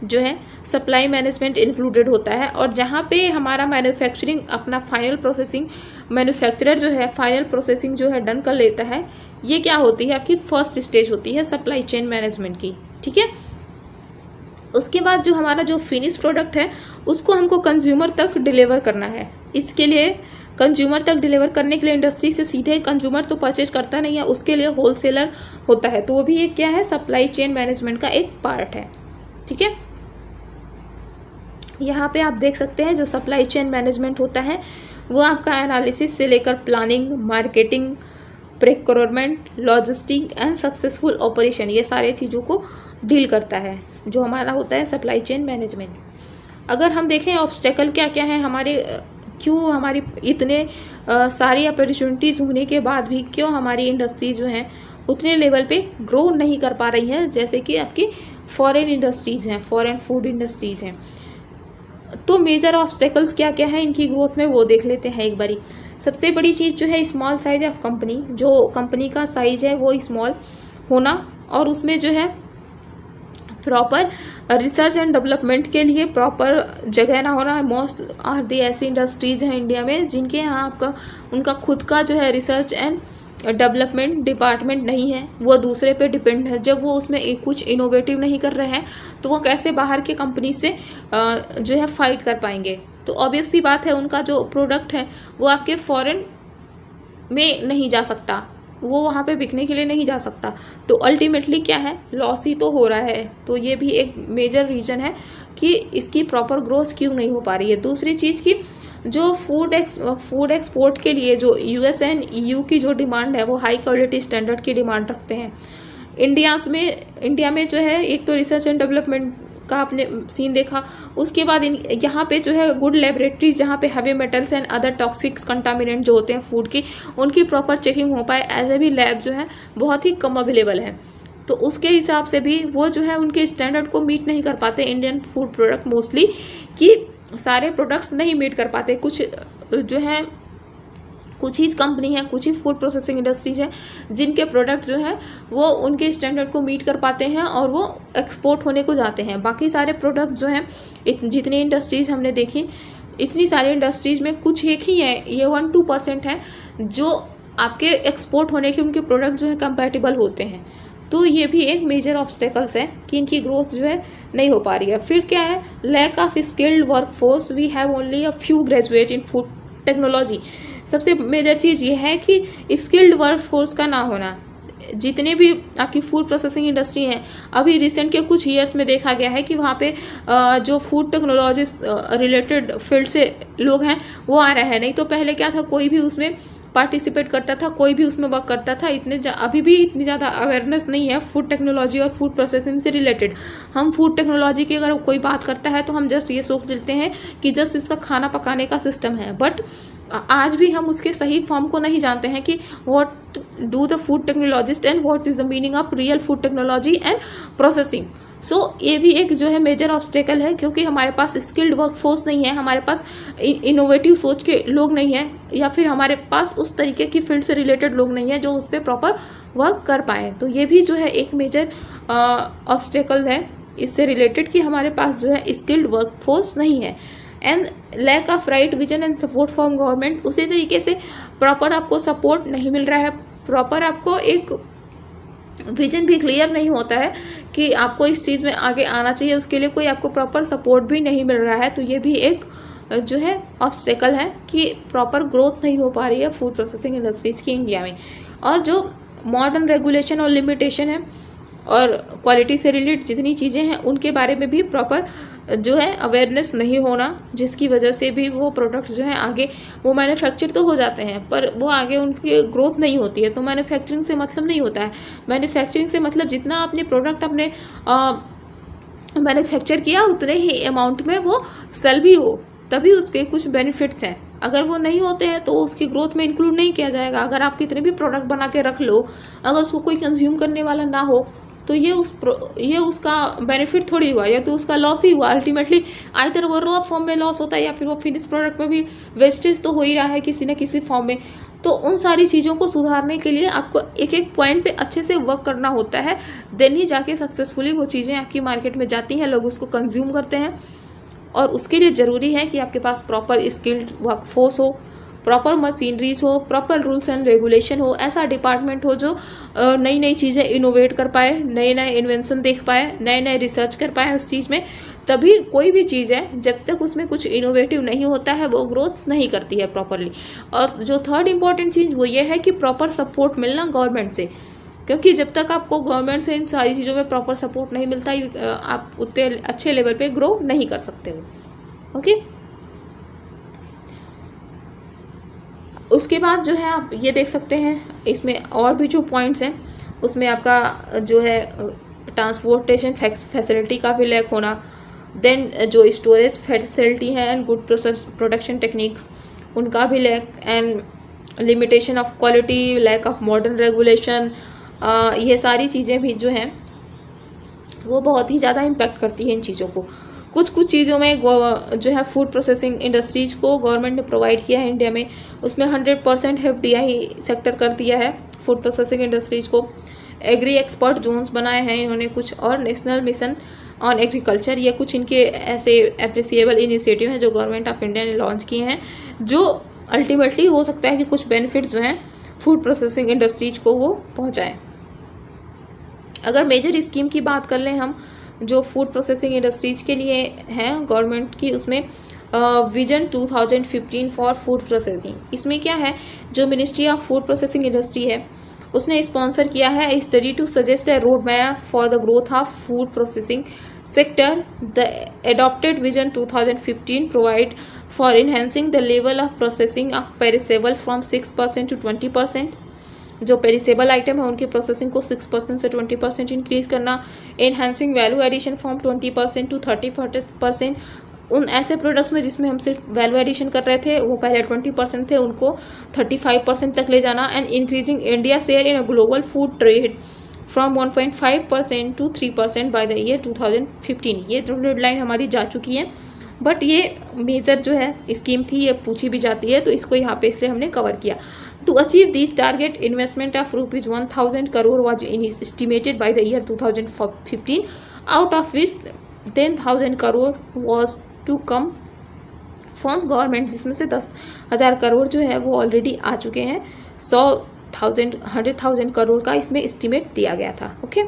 जो है सप्लाई मैनेजमेंट इंक्लूडेड होता है। और जहाँ पे हमारा मैन्युफैक्चरिंग अपना फाइनल प्रोसेसिंग, मैन्युफैक्चरर जो है फाइनल प्रोसेसिंग जो है डन कर लेता है, ये क्या होती है आपकी फर्स्ट स्टेज होती है सप्लाई चेन मैनेजमेंट की, ठीक है। उसके बाद जो हमारा जो फिनिश प्रोडक्ट है उसको हमको कंज्यूमर तक डिलीवर करना है। इसके लिए कंज्यूमर तक डिलीवर करने के लिए इंडस्ट्री से सीधे कंज्यूमर तो परचेज करता नहीं है, उसके लिए होलसेलर होता है, तो वो भी एक क्या है, सप्लाई चेन मैनेजमेंट का एक पार्ट है। ठीक है, यहाँ पे आप देख सकते हैं जो सप्लाई चेन मैनेजमेंट होता है वो आपका एनालिसिस से लेकर planning, marketing, procurement, logistic and successful operation, ये सारे चीज़ों को डील करता है, जो हमारा होता है सप्लाई चेन मैनेजमेंट। अगर हम देखें ऑब्स्टेकल क्या क्या है हमारे, क्यों हमारी इतने सारी अपॉर्चुनिटीज़ होने के बाद भी क्यों हमारी इंडस्ट्री जो हैं उतने लेवल पे ग्रो नहीं कर पा रही हैं, जैसे कि आपकी फॉरेन इंडस्ट्रीज़ हैं, फॉरेन फूड इंडस्ट्रीज़ हैं। तो मेजर ऑब्स्टेकल्स क्या क्या है इनकी ग्रोथ में वो देख लेते हैं एक बारी। सबसे बड़ी चीज़ जो है स्मॉल साइज ऑफ कंपनी, जो कंपनी का साइज है वो स्मॉल होना, और उसमें जो है प्रॉपर रिसर्च एंड डेवलपमेंट के लिए प्रॉपर जगह ना होना। मोस्ट आर दी ऐसी इंडस्ट्रीज़ हैं इंडिया में जिनके यहाँ आपका उनका खुद का जो है रिसर्च एंड डेवलपमेंट डिपार्टमेंट नहीं है, वो दूसरे पे डिपेंड है। जब वो उसमें एक कुछ इनोवेटिव नहीं कर रहे हैं तो वो कैसे बाहर के कंपनी से जो है फाइट कर पाएंगे। तो ऑब्वियस सी बात है उनका जो प्रोडक्ट है वो आपके फॉरेन में नहीं जा सकता, वो वहाँ पे बिकने के लिए नहीं जा सकता, तो अल्टीमेटली क्या है, लॉस ही तो हो रहा है। तो ये भी एक मेजर रीज़न है कि इसकी प्रॉपर ग्रोथ क्यों नहीं हो पा रही है। दूसरी चीज़ की जो फूड एक्सपोर्ट के लिए जो यूएस एंड ईयू की जो डिमांड है वो हाई क्वालिटी स्टैंडर्ड की डिमांड रखते हैं। इंडिया में जो है एक तो रिसर्च एंड डेवलपमेंट का आपने सीन देखा, उसके बाद यहाँ पे जो है गुड लेबोरेटरीज जहाँ पे heavy metals and other toxics contaminant जो होते हैं फूड की, उनकी प्रॉपर चेकिंग हो पाए ऐसे भी लैब जो है बहुत ही कम अवेलेबल है। तो उसके हिसाब से भी वो जो है उनके स्टैंडर्ड को मीट नहीं कर पाते इंडियन फूड प्रोडक्ट मोस्टली, कि सारे प्रोडक्ट्स नहीं मीट कर पाते। कुछ जो है कुछ ही कंपनी है, कुछ ही फूड प्रोसेसिंग इंडस्ट्रीज है जिनके प्रोडक्ट जो है वो उनके स्टैंडर्ड को मीट कर पाते हैं और वो एक्सपोर्ट होने को जाते हैं। बाकी सारे प्रोडक्ट जो हैं जितनी इंडस्ट्रीज़ हमने देखी, इतनी सारी इंडस्ट्रीज़ में कुछ एक ही है, ये 1-2% है जो आपके एक्सपोर्ट होने के उनके प्रोडक्ट जो है कंपैटिबल होते हैं। तो ये भी एक मेजर ऑब्स्टेकल्स है कि इनकी ग्रोथ जो है नहीं हो पा रही है। फिर क्या है, lack of skilled workforce, we have only a few graduate in food technology. सबसे मेजर चीज़ ये है कि स्किल्ड वर्कफोर्स का ना होना। जितने भी आपकी फूड प्रोसेसिंग इंडस्ट्री हैं, अभी रिसेंट के कुछ ईयर्स में देखा गया है कि वहाँ पे जो फूड टेक्नोलॉजी रिलेटेड फील्ड से लोग हैं वो आ रहे हैं। नहीं तो पहले क्या था, कोई भी उसमें पार्टिसिपेट करता था, कोई भी उसमें वर्क करता था। अभी भी इतनी ज़्यादा अवेयरनेस नहीं है फूड टेक्नोलॉजी और फूड प्रोसेसिंग से रिलेटेड। हम फूड टेक्नोलॉजी की अगर कोई बात करता है तो हम जस्ट ये सोच लेते हैं कि जस्ट इसका खाना पकाने का सिस्टम है, बट आज भी हम उसके सही फॉर्म को नहीं जानते हैं कि what do the food technologist and what is the meaning of real food technology and processing. So ये भी एक जो है मेजर ऑब्स्टेकल है, क्योंकि हमारे पास स्किल्ड वर्कफोर्स नहीं है, हमारे पास इनोवेटिव सोच के लोग नहीं हैं, या फिर हमारे पास उस तरीके की फील्ड से रिलेटेड लोग नहीं हैं जो उस पर प्रॉपर वर्क कर पाएँ। तो ये भी जो है एक मेजर ऑब्स्टेकल है इससे रिलेटेड कि हमारे पास जो है स्किल्ड वर्कफोर्स नहीं है। And lack of right vision and support from government, उसी तरीके से प्रॉपर आपको सपोर्ट नहीं मिल रहा है, प्रॉपर आपको एक विजन भी क्लियर नहीं होता है कि आपको इस चीज़ में आगे आना चाहिए, उसके लिए कोई आपको प्रॉपर सपोर्ट भी नहीं मिल रहा है। तो ये भी एक जो है ऑब्स्टेकल है कि प्रॉपर ग्रोथ नहीं हो पा रही है फूड प्रोसेसिंग इंडस्ट्रीज़ की इंडिया में। और जो मॉडर्न रेगुलेशन और लिमिटेशन है और क्वालिटी से रिलेटेड जितनी चीज़ें हैं उनके बारे में भी प्रॉपर जो है अवेयरनेस नहीं होना, जिसकी वजह से भी वो प्रोडक्ट्स जो हैं आगे वो मैन्युफैक्चर तो हो जाते हैं पर वो आगे उनकी ग्रोथ नहीं होती है। तो मैन्युफैक्चरिंग से मतलब नहीं होता है, मैन्युफैक्चरिंग से मतलब जितना आपने प्रोडक्ट अपने मैन्युफैक्चर किया उतने ही अमाउंट में वो सेल भी हो, तभी उसके कुछ बेनिफिट्स हैं। अगर वो नहीं होते हैं तो उसकी ग्रोथ में इंक्लूड नहीं किया जाएगा। अगर आप कितने भी प्रोडक्ट बना के रख लो, अगर उसको कोई कंज्यूम करने वाला ना हो तो ये उसका बेनिफिट थोड़ी हुआ, या तो उसका लॉस ही हुआ। अल्टीमेटली आइदर वो रॉ फॉर्म में लॉस होता है या फिर वो फिनिश प्रोडक्ट में भी वेस्टेज तो हो ही रहा है किसी न किसी फॉर्म में। तो उन सारी चीज़ों को सुधारने के लिए आपको एक एक पॉइंट पे अच्छे से वर्क करना होता है, देन ही जाके सक्सेसफुली वो चीज़ें आपकी मार्केट में जाती हैं, लोग उसको कंज्यूम करते हैं। और उसके लिए ज़रूरी है कि आपके पास प्रॉपर स्किल्ड वर्कफोर्स हो, प्रॉपर मशीनरीज हो, प्रॉपर रूल्स एंड रेगुलेशन हो, ऐसा डिपार्टमेंट हो जो नई नई चीज़ें इनोवेट कर पाए, नए नए इन्वेंशन देख पाए, नए नए रिसर्च कर पाए उस चीज़ में। तभी कोई भी चीज़ है जब तक उसमें कुछ इनोवेटिव नहीं होता है वो ग्रोथ नहीं करती है प्रॉपरली। और जो थर्ड इम्पॉर्टेंट चीज़ वो ये है कि प्रॉपर सपोर्ट मिलना गवर्नमेंट से, क्योंकि जब तक आपको गवर्नमेंट से इन सारी चीज़ों में प्रॉपर सपोर्ट नहीं मिलता आप उतने अच्छे लेवल पे ग्रो नहीं कर सकते हो। ओके, उसके बाद जो है आप ये देख सकते हैं इसमें और भी जो पॉइंट्स हैं उसमें आपका जो है ट्रांसपोर्टेशन फैसिलिटी का भी लैक होना, देन जो स्टोरेज फैसिलिटी है एंड गुड प्रोडक्शन टेक्निक्स उनका भी lack, and limitation of quality, lack of modern regulation, ये सारी चीज़ें भी जो हैं वो बहुत ही ज़्यादा इम्पैक्ट करती है इन चीज़ों को। कुछ चीज़ों में जो है फूड प्रोसेसिंग इंडस्ट्रीज को गवर्नमेंट ने प्रोवाइड किया है इंडिया में, उसमें 100% FDI सेक्टर कर दिया है फूड प्रोसेसिंग इंडस्ट्रीज को। एग्री एक्सपर्ट जोन्स बनाए हैं इन्होंने कुछ, और नेशनल मिशन ऑन एग्रीकल्चर, ये कुछ इनके ऐसे एप्रिसिएबल इनिशिएटिव हैं जो गवर्नमेंट ऑफ इंडिया ने लॉन्च किए हैं, जो अल्टीमेटली हो सकता है कि कुछ बेनिफिट्स जो हैं फूड प्रोसेसिंग इंडस्ट्रीज को वो पहुँचाएँ। अगर मेजर स्कीम की बात कर लें हम जो फूड प्रोसेसिंग इंडस्ट्रीज के लिए हैं गवर्नमेंट की, उसमें विजन 2015 फॉर फूड प्रोसेसिंग, इसमें क्या है जो ministry of food processing industry है उसने स्पॉन्सर किया है study to suggest a road map for the growth of food processing sector. The adopted vision 2015 provide for enhancing the level of processing of perishable from 6% to 20%। जो perishable item है उनकी processing को 6% से 20% increase करना, enhancing value addition from 20% to 30%। उन ऐसे products में जिसमें हम सिर्फ वैल्यू एडिशन कर रहे थे वो पहले 20% थे, उनको 35% तक ले जाना, and increasing India share in a global food trade from 1.5% to 3% by the year 2015। ये डेडलाइन हमारी जा चुकी है, बट ये मेजर जो है स्कीम थी, ये पूछी भी जाती है तो इसको यहाँ पे इसलिए हमने कवर किया। To achieve this target, investment of rupees 1,000 crore was estimated by the year 2015, out of which 10,000 crore was to come from government, जिसमें से 10,000 करोड़ जो है वो ऑलरेडी आ चुके हैं। 100,000 करोड़ का इसमें एस्टिमेट दिया गया था। ओके,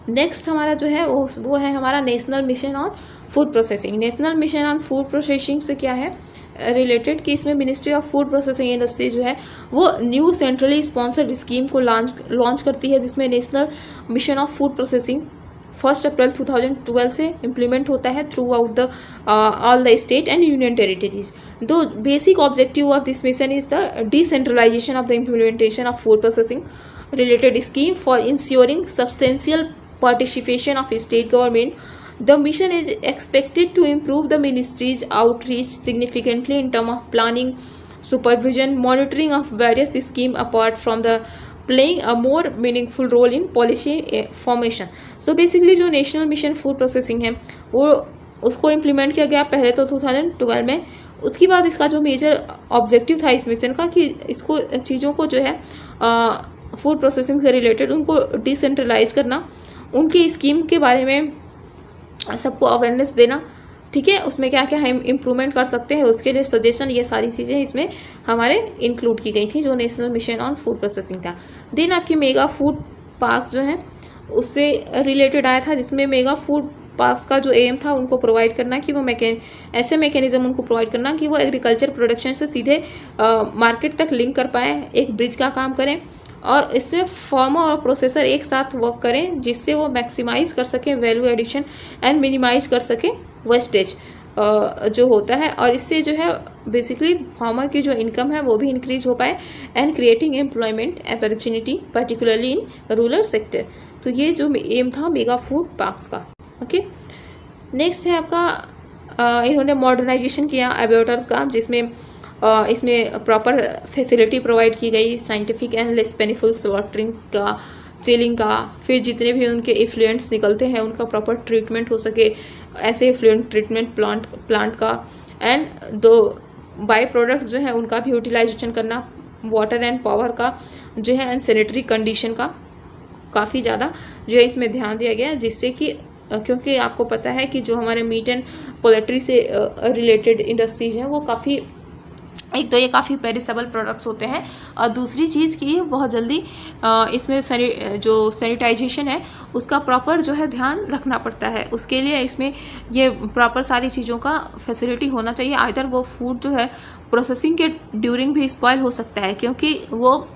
नेक्स्ट हमारा जो है वो है हमारा national mission on food processing. National mission on food processing से क्या है रिलेटेड कि इसमें ministry of food processing industry जो है वो न्यू सेंट्रली स्पॉन्सर्ड स्कीम को लॉन्च करती है, जिसमें नेशनल मिशन ऑफ फूड प्रोसेसिंग 1 अप्रैल 2012 से इम्प्लीमेंट होता है throughout the all the state and union territories. The basic objective of this mission is the decentralization of the implementation of food processing related scheme for ensuring substantial participation of state government. The mission is expected to improve the ministry's outreach significantly in terms of planning, supervision, monitoring of various schemes apart from the playing a more meaningful role in policy formation. So basically जो national mission food processing है वो उसको implement किया गया पहले तो 2012 में। उसके बाद इसका जो मेजर ऑब्जेक्टिव था इस मिशन का कि इसको चीज़ों को जो है फूड प्रोसेसिंग से रिलेटेड उनको डिसेंट्रलाइज करना, उनकी स्कीम के बारे में सबको अवेयरनेस देना, ठीक है, उसमें क्या क्या हम इम्प्रूवमेंट कर सकते हैं उसके लिए सजेशन, ये सारी चीज़ें इसमें हमारे इंक्लूड की गई थी जो national mission on food processing था। देन आपकी मेगा फूड पार्क्स जो हैं उससे रिलेटेड आया था, जिसमें मेगा फूड पार्क्स का जो एम था उनको प्रोवाइड करना कि वो ऐसे मैकेनिज्म उनको प्रोवाइड करना कि वो एग्रीकल्चर प्रोडक्शन से सीधे मार्केट तक लिंक कर पाएँ, एक ब्रिज का काम करें, और इसमें फार्मर और प्रोसेसर एक साथ वर्क करें जिससे वो मैक्सिमाइज़ कर सकें वैल्यू एडिशन एंड मिनिमाइज कर सकें वेस्टेज जो होता है, और इससे जो है बेसिकली फार्मर की जो इनकम है वो भी इंक्रीज हो पाए and creating employment opportunity particularly in rural sector. तो ये जो एम था मेगा फूड पार्क्स का। ओके, नेक्स्ट है आपका इन्होंने मॉडर्नाइजेशन किया एबॉर्टर्स का, जिसमें इसमें प्रॉपर फैसिलिटी प्रोवाइड की गई, scientific and less painful slaughtering का, चिलिंग का, फिर जितने भी उनके इफ्लुएंट्स निकलते हैं उनका प्रॉपर ट्रीटमेंट हो सके, ऐसे इफ्लुएंट ट्रीटमेंट प्लांट का, एंड दो बाई प्रोडक्ट्स जो है उनका भी यूटिलाइजेशन करना, वाटर एंड पावर का जो है एंड सैनिटरी कंडीशन का काफ़ी ज़्यादा जो है इसमें ध्यान दिया गया, जिससे कि क्योंकि आपको पता है कि जो हमारे मीट एंड पोल्ट्री से रिलेटेड इंडस्ट्रीज हैं वो काफ़ी एक तो ये काफ़ी पेरिसेबल प्रोडक्ट्स होते हैं, और दूसरी चीज़ कि बहुत जल्दी इसमें जो सैनिटाइजेशन है उसका प्रॉपर जो है ध्यान रखना पड़ता है। उसके लिए इसमें ये प्रॉपर सारी चीज़ों का फैसिलिटी होना चाहिए। आइदर वो फूड जो है प्रोसेसिंग के ड्यूरिंग भी स्पॉइल हो सकता है, क्योंकि वो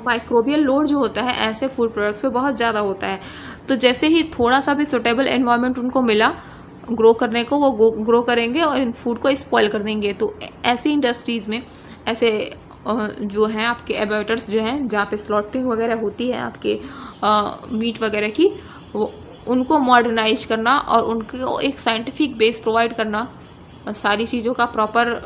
माइक्रोबियल लोड जो होता है ऐसे फूड प्रोडक्ट्स पे बहुत ज़्यादा होता है। तो जैसे ही थोड़ा सा भी सुटेबल एनवायरनमेंट उनको मिला ग्रो करने को, वो ग्रो करेंगे और इन फूड को स्पॉइल कर देंगे। तो ऐसी इंडस्ट्रीज़ में ऐसे जो हैं आपके एबॉर्टर्स जो हैं, जहाँ पे स्लॉटरिंग वगैरह होती है आपके मीट वगैरह की, वो उनको मॉडर्नाइज करना और उनको एक साइंटिफिक बेस प्रोवाइड करना, सारी चीज़ों का प्रॉपर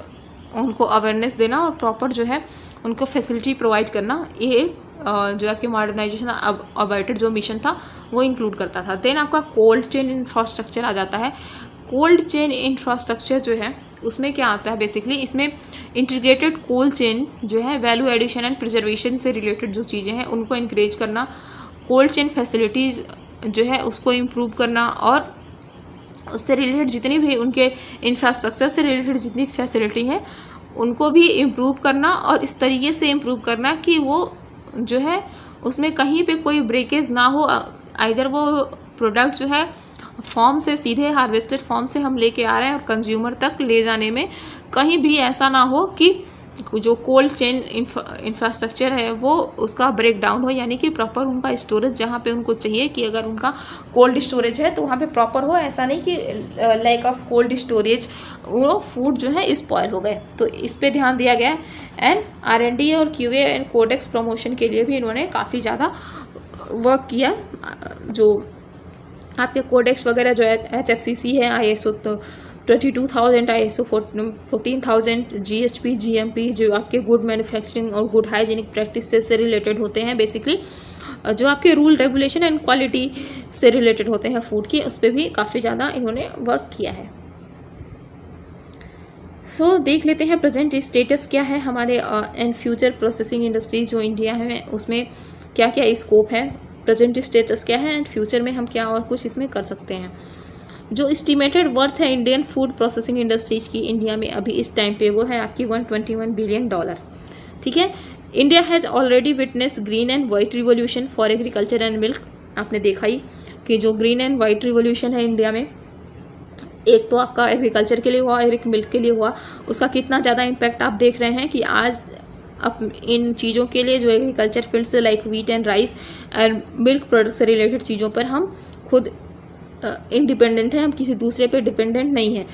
उनको अवेयरनेस देना और प्रॉपर जो है उनको फैसिलिटी प्रोवाइड करना, ये जो आपकी मॉडर्नाइजेशन अबाउटेड जो मिशन था वो इंक्लूड करता था। देन आपका कोल्ड चेन इंफ्रास्ट्रक्चर आ जाता है। कोल्ड चेन इंफ्रास्ट्रक्चर जो है उसमें क्या आता है बेसिकली, इसमें इंटीग्रेटेड कोल्ड चेन जो है वैल्यू एडिशन एंड प्रिजर्वेशन से रिलेटेड जो चीज़ें हैं उनको इंक्रेज करना, कोल्ड चेन फैसिलिटीज़ जो है उसको इम्प्रूव करना, और उससे रिलेटेड जितनी भी उनके इंफ्रास्ट्रक्चर से रिलेटेड जितनी फैसिलिटी हैं उनको भी इम्प्रूव करना, और इस तरीके से इम्प्रूव करना कि वो जो है उसमें कहीं पे कोई ब्रेकेज ना हो। आइदर वो प्रोडक्ट जो है फॉर्म से सीधे हार्वेस्टेड फॉर्म से हम लेके आ रहे हैं और कंज्यूमर तक ले जाने में कहीं भी ऐसा ना हो कि जो कोल्ड चेन इंफ्रास्ट्रक्चर है वो उसका ब्रेक डाउन हो, यानी कि प्रॉपर उनका स्टोरेज जहाँ पे उनको चाहिए कि अगर उनका कोल्ड स्टोरेज है तो वहाँ पे प्रॉपर हो। ऐसा नहीं कि लैक ऑफ कोल्ड स्टोरेज वो फूड जो है स्पॉइल हो गए। तो इस पे ध्यान दिया गया है। एंड R&D और QA एंड कोडेक्स प्रमोशन के लिए भी इन्होंने काफ़ी ज़्यादा वर्क किया। जो आपके कोडेक्स वगैरह जो है HFCC है, ISO 22,000, ISO 14,000, GHP, GMP जो आपके गुड मैन्युफैक्चरिंग और गुड हाइजीनिक प्रैक्टिस से रिलेटेड होते हैं। बेसिकली जो आपके रूल रेगुलेशन एंड क्वालिटी से रिलेटेड होते हैं फूड की, उस पर भी काफ़ी ज़्यादा इन्होंने वर्क किया है। सो देख लेते हैं प्रेजेंट स्टेटस क्या है हमारे एंड फ्यूचर प्रोसेसिंग इंडस्ट्री जो इंडिया है उसमें क्या क्या स्कोप है, प्रेजेंट स्टेटस क्या है एंड फ्यूचर में हम क्या और कुछ इसमें कर सकते हैं। जो एस्टिमेटेड वर्थ है इंडियन फूड प्रोसेसिंग इंडस्ट्रीज की इंडिया में अभी इस टाइम पे वो है आपकी $121 बिलियन। ठीक है। India has already witness green and white revolution for agriculture and milk. आपने देखा ही कि जो ग्रीन एंड वाइट रिवोल्यूशन है इंडिया में, एक तो आपका एग्रीकल्चर के लिए हुआ और एक मिल्क के लिए हुआ, उसका कितना ज़्यादा इम्पैक्ट आप देख रहे हैं कि आज अब इन चीज़ों के लिए जो एग्रीकल्चर फील्ड से like wheat and rice and milk product से रिलेटेड चीज़ों पर हम खुद इंडिपेंडेंट हैं, हम किसी दूसरे पे डिपेंडेंट नहीं है।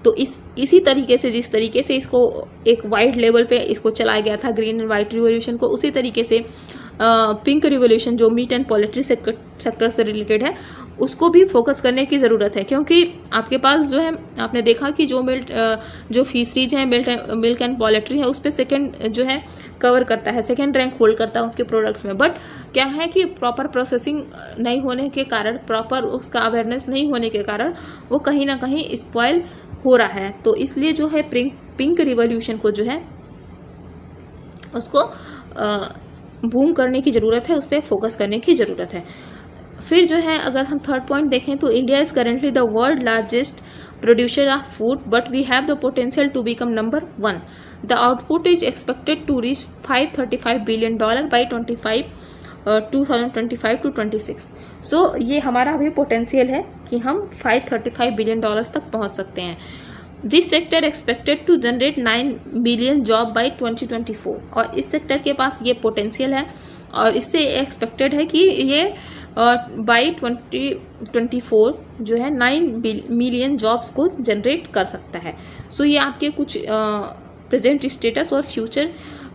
तो इसी तरीके से जिस तरीके से इसको एक वाइड लेवल पे इसको चलाया गया था ग्रीन एंड वाइट रिवोल्यूशन को, उसी तरीके से पिंक रिवोल्यूशन जो मीट एंड पोल्ट्री सेक्टर से रिलेटेड है उसको भी फोकस करने की ज़रूरत है। क्योंकि आपके पास जो है आपने देखा कि जो फिशरीज हैं मिल्क एंड पोल्ट्री है उस पर सेकेंड जो है कवर करता है, सेकेंड रैंक होल्ड करता है उसके प्रोडक्ट्स में। बट क्या है कि प्रॉपर प्रोसेसिंग नहीं होने के कारण, प्रॉपर उसका अवेयरनेस नहीं होने के कारण वो कहीं ना कहीं स्पॉइल हो रहा है। तो इसलिए जो है पिंक रिवोल्यूशन को जो है उसको बूम करने की ज़रूरत है, उस पर फोकस करने की ज़रूरत है। फिर जो है अगर हम थर्ड पॉइंट देखें तो India is currently the world largest producer of food but we have the potential to become number 1। The output is expected to reach $535 billion by 2025 to 26। So ये हमारा अभी पोटेंशियल है कि हम $535 बिलियन तक पहुंच सकते हैं। This sector expected to generate 9 million job by 2024। और इस सेक्टर के पास ये पोटेंशियल है और इससे एक्सपेक्टेड है कि ये बाई 2024 जो है 9 मिलियन जॉब्स को जनरेट कर सकता है। सो ये आपके कुछ प्रेजेंट स्टेटस और फ्यूचर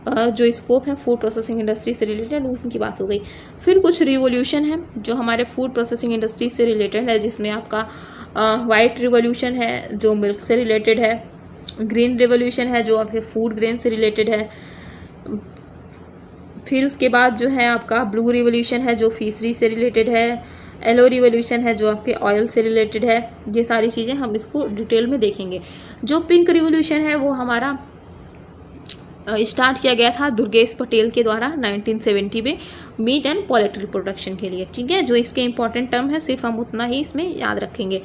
जो स्कोप है फूड प्रोसेसिंग इंडस्ट्री से रिलेटेड उनकी बात हो गई। फिर कुछ रिवोल्यूशन है जो हमारे फूड प्रोसेसिंग इंडस्ट्री से रिलेटेड है, जिसमें आपका वाइट रिवोल्यूशन है जो मिल्क से रिलेटेड है, ग्रीन रिवोल्यूशन है जो आपके फूड ग्रेन से रिलेटेड है, फिर उसके बाद जो है आपका ब्लू रिवोल्यूशन है जो फिशरी से रिलेटेड है, येलो रिवोल्यूशन है जो आपके ऑयल से रिलेटेड है। ये सारी चीज़ें हम इसको डिटेल में देखेंगे। जो पिंक रिवोल्यूशन है वो हमारा स्टार्ट किया गया था दुर्गेश पटेल के द्वारा 1970 में मीट एंड पोल्ट्री प्रोडक्शन के लिए। ठीक है, जो इसके इंपॉर्टेंट टर्म है सिर्फ हम उतना ही इसमें याद रखेंगे।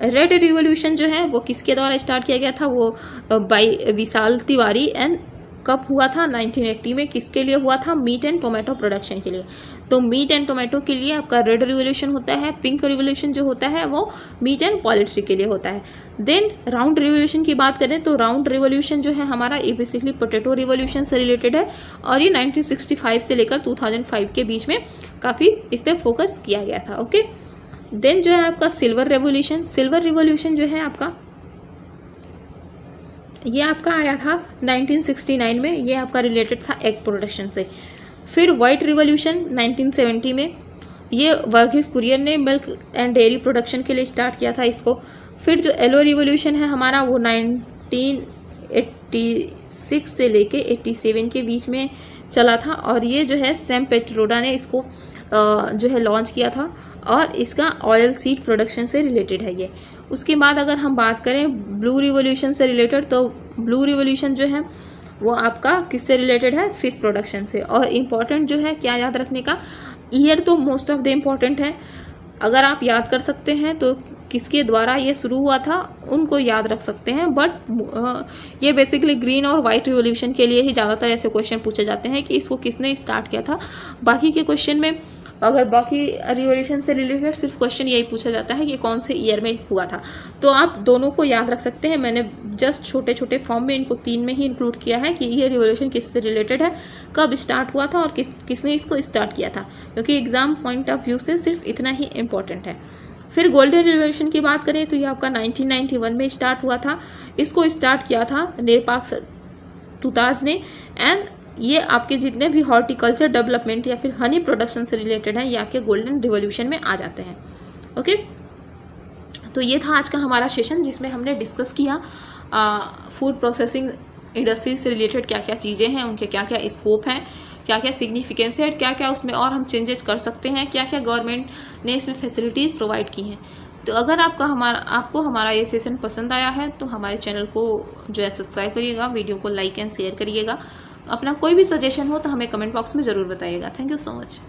रेड रिवॉल्यूशन जो है वो किसके द्वारा स्टार्ट किया गया था, वो बाई विशाल तिवारी एंड कब हुआ था, 1980 में। किसके लिए हुआ था, मीट एंड टोमेटो प्रोडक्शन के लिए। तो मीट एंड टोमेटो के लिए आपका रेड रिवॉल्यूशन होता है। पिंक रिवॉल्यूशन जो होता है वो मीट एंड पोल्ट्री के लिए होता है। देन राउंड रिवॉल्यूशन की बात करें तो राउंड रिवॉल्यूशन जो है हमारा ये बेसिकली पोटैटो रिवॉल्यूशन से रिलेटेड है और ये 1965 से लेकर 2005 के बीच में काफ़ी इस पर फोकस किया गया था। ओके, देन जो है आपका सिल्वर रेवोल्यूशन। सिल्वर रिवॉल्यूशन जो है आपका ये आपका आया था 1969 में, ये आपका रिलेटेड था एग प्रोडक्शन से। फिर वाइट रिवॉल्यूशन 1970 में, ये वर्गीस कुरियन ने मिल्क एंड डेयरी प्रोडक्शन के लिए स्टार्ट किया था इसको। फिर जो येलो रिवॉल्यूशन है हमारा वो 1986 से लेके 87 के बीच में चला था और ये जो है सैम पेट्रोडा ने इसको जो है लॉन्च किया था और इसका ऑयल सीड प्रोडक्शन से रिलेटेड है ये। उसके बाद अगर हम बात करें ब्लू रिवॉल्यूशन से रिलेटेड, तो ब्लू रिवॉल्यूशन जो है वो आपका किससे रिलेटेड है, फिश प्रोडक्शन से। और इम्पॉर्टेंट जो है क्या याद रखने का, ईयर तो मोस्ट ऑफ द इम्पॉर्टेंट है, अगर आप याद कर सकते हैं तो किसके द्वारा ये शुरू हुआ था उनको याद रख सकते हैं। बट ये बेसिकली ग्रीन और वाइट रिवॉल्यूशन के लिए ही ज़्यादातर ऐसे क्वेश्चन पूछे जाते हैं कि इसको किसने स्टार्ट किया था। बाकी के क्वेश्चन में अगर बाकी रिवॉल्यूशन से रिलेटेड सिर्फ क्वेश्चन यही पूछा जाता है कि कौन से ईयर में हुआ था, तो आप दोनों को याद रख सकते हैं। मैंने जस्ट छोटे छोटे फॉर्म में इनको 3 में ही इंक्लूड किया है कि ये रिवॉल्यूशन किससे रिलेटेड है, कब स्टार्ट हुआ था और किसने इसको स्टार्ट किया था, क्योंकि एग्जाम पॉइंट ऑफ व्यू से सिर्फ इतना ही इम्पॉर्टेंट है। फिर गोल्डन रिवॉल्यूशन की बात करें तो ये आपका 1991 में स्टार्ट हुआ था। इसको स्टार्ट किया था निरपाक तुताज ने एंड ये आपके जितने भी हॉर्टिकल्चर डेवलपमेंट या फिर हनी प्रोडक्शन से रिलेटेड है ये आपके गोल्डन रिवॉल्यूशन में आ जाते हैं। ओके, तो ये था आज का हमारा सेशन जिसमें हमने डिस्कस किया फूड प्रोसेसिंग इंडस्ट्री से रिलेटेड क्या क्या चीज़ें हैं, उनके क्या क्या स्कोप हैं, क्या क्या सिग्निफिकेंस है और क्या क्या उसमें और हम चेंजेस कर सकते हैं, क्या क्या गवर्नमेंट ने इसमें फैसिलिटीज़ प्रोवाइड की हैं। तो अगर आपको हमारा ये सेशन पसंद आया है तो हमारे चैनल को जो है सब्सक्राइब करिएगा, वीडियो को लाइक एंड शेयर करिएगा। अपना कोई भी सजेशन हो तो हमें कमेंट बॉक्स में ज़रूर बताइएगा। Thank you so much.